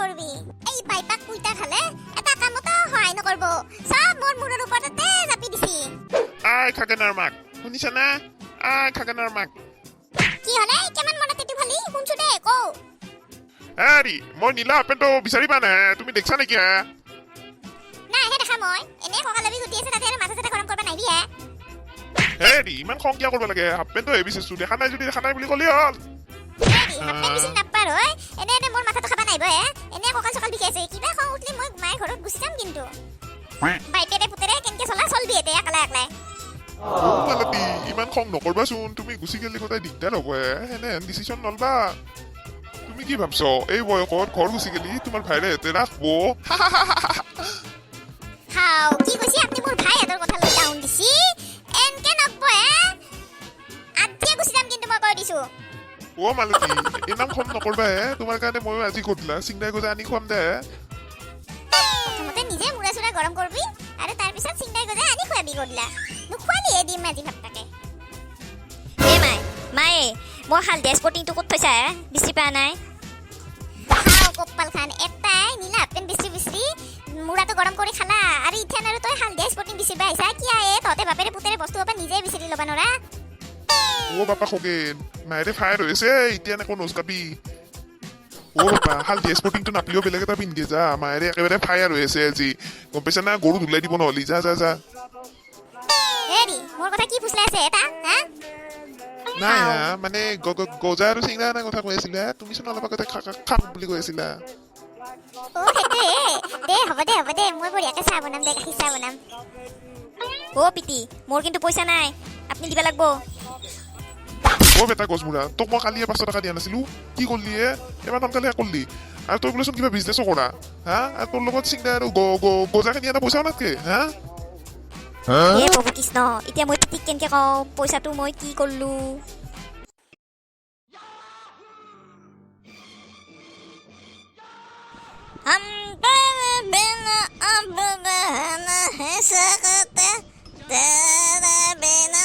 কৰবি এই বাইপাক পুইতা খালে এটা কামতো হয় নকৰব সব মোৰ মুৰৰ ওপৰতে জাপি দিছি আই খাগেনাৰ মাক শুনিছা না আই খাগেনাৰ মাক কি হলে কেমন মনত এটু ভালি শুনছো দে কও আৰি মই নীলা আপেনটো বিচাৰিবা না তুমি দেখছা নেকি না হে দেখা মই এনে ককালবি গুটি আছে তাতে আৰু মাথা চাথা গৰম কৰবা নাই বিয়া হেৰি ইমান খং কিয় কৰিব লাগে আপেনটো এবিচেছো দেখা নাই যদি দেখা নাই বুলি ক'লি হ'ল হেৰি হাতে বিচিন নাপাৰ হয় এনে এনে মোৰ মাথাটো খাবা নাই বয়ে এনে ককাল চকাল বিষাইছে কিবা খং উঠলি মই মায়ে ঘৰত গুচি যাম কিন্তু বাইপেৰে পুতেৰে কেনকে চলা চলবি এতে একলা একলাই মালতী ইমান খং নকৰবাচোন তুমি গুচি গেলি সদায় দিগদাৰ হ'ব হেনেহেন ডিচিশ্যন নলবা তুমি কি ভাবছ এই বয়সত ঘৰ গুচি গেলি তোমাৰ ভাইৰে হেতে ৰাখবো হাও কি কৈছি আপনি মোৰ ভাই এতৰ কথা লৈ ডাউন দিছি এনকে নকবয়ে আজিয়ে গুচি যাম কিন্তু মই কৈ দিছো অ মালতী ইমান খং নকৰবা তোমাৰ কাৰণে মই আজি গধলা চিংৰাই গজা আনি খুৱাম দে প্ৰথমতে নিজে মুৰা চুৰা গৰম কৰবি আৰু তাৰ পিছত চিংৰাই গজা আনি খুৱাবি গধলা নুখুৱালিয়ে দিম আজি ভাপটাকে এ মায়ে মই হালধীয়া স্পৰ্টিংটো ক'ত থৈছা বিচি পোৱা নাই হাও কপাল খান এটাই নীলা হাফ পেণ্ট বিচি বিচি মুৰাটো গৰম কৰি খালা আৰু ইথান আৰু তই হালধীয়া স্পৰ্টিং বিচিবা আহিছা কিয়া তহঁতে বাপেৰে পুতেৰে বস্তু পৰা নিজে বিচাৰি ল'বা নৰা অ বাপা খগেন মায়েৰে ফায়াৰ হৈছে এতিয়া একো নজকাবি অ বাপা হালধীয়া স্পৰ্টিংটো নাপলিও বেলেগ এটা পিন্ধি যা মায়েৰে একেবাৰে ফায়াৰ হৈ আছে আজি গম পাইছা না গৰু ধুলাই দিব নহলি যা যা যা হেৰি মোৰ কথা কি ফুসলাই আছে এটা হা নাই মানে গজা আৰু চিংৰা এটা কথা কৈ আছিলা তুমি চোন অলপ আগতে খাম বুলি কৈ আছিলা অ হেতে দে হ'ব দে মই বঢ়িয়াকে চাহ বনাম দে গাখীৰ চাহ বনাম অ পিতি মোৰ কিন্তু পইচা নাই আপুনি দিবা লাগব অ বেটা গছমুৰা তোক মই কালিয়ে 500 টকা দিয়া নাছিলো কি কৰলি এবাৰ সোনকালে কৰলি আৰু তই বোলেচোন কিবা বিজনেছো কৰা হা আৰু তোৰ লগত চিংৰা আৰু গজাখিনি এটা পইচাও নাথাকে হা হে প্ৰভু কৃষ্ণ এতিয়া মই পিতিক কেনকে কওঁ পইচাটো মই কি কৰলো हम तेरे बिना अब रहना है सकते तेरे बिना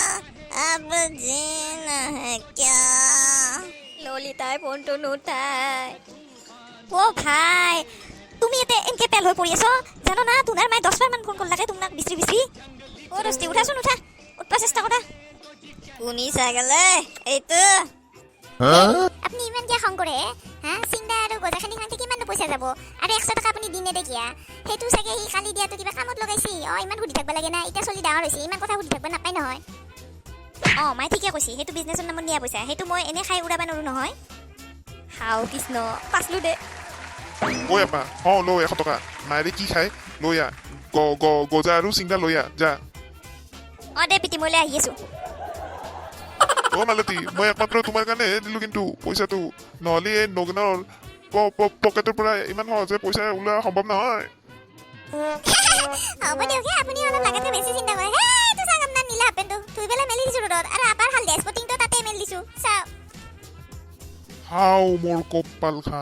अब जीना है क्या ললিতাই ফোনটো নুঠাই ও ভাই তুমি এতে এনকে পেল হৈ পৰি আছ জানো না তোমাৰ মাই 10 বাৰ মান ফোন কৰলাকে তোমাক বিচৰি বিচৰি ও দস্তি উঠাচোন উঠা উঠবা চেষ্টা কৰা কোনি ছাগলে এইটো আপনি ইমান কিয় খং কৰে হা চিংৰা আৰু গজাখানি খাওঁতে কিমান পইচা যাব আৰু 100 টকা আপুনি দিনে দে কিয়া সেইটো চাগে সি কালি দিয়াটো কিবা কামত লগাইছি ইমান সুধি থাকবা লাগে না এতিয়া চলি ডাঙৰ হৈছে ইমান কথা সুধি থাকবা নাপায় নহয় মাই ঠিকে কৈছি সেইটো বিজনেছৰ নামত নিয়া পইচা সেইটো মই এনে খাই উৰাবা নৰো নহয় হাও কৃষ্ণ পাছলো দে ঐ আপা লৈ 100 টকা মায়েৰে কি খাই লৈ আ গজা আৰু চিংৰা লৈ আ যা দে পিতি মই লৈ আহি আছো অ মালতী মই একমাত্ৰ তোমাৰ কাৰণে দিলো কিন্তু পইচাটো নহ'লে এই নগেনৰ পকেটৰ পৰা ইমান সহজে পইচা ওলোৱা সম্ভৱ নহয় হ'ব দিয়ক আপুনি অলপ লাগাতে বেছি চিন্তা কৰে হে তো চাগম না নীলা হাপেনটো তুই বেলা মেলি দিছো ৰদত আৰু আপাৰ হালধীয়া স্পৰ্টিংটো তাতে মেলি দিছো চাও হাও মোৰ কপাল খান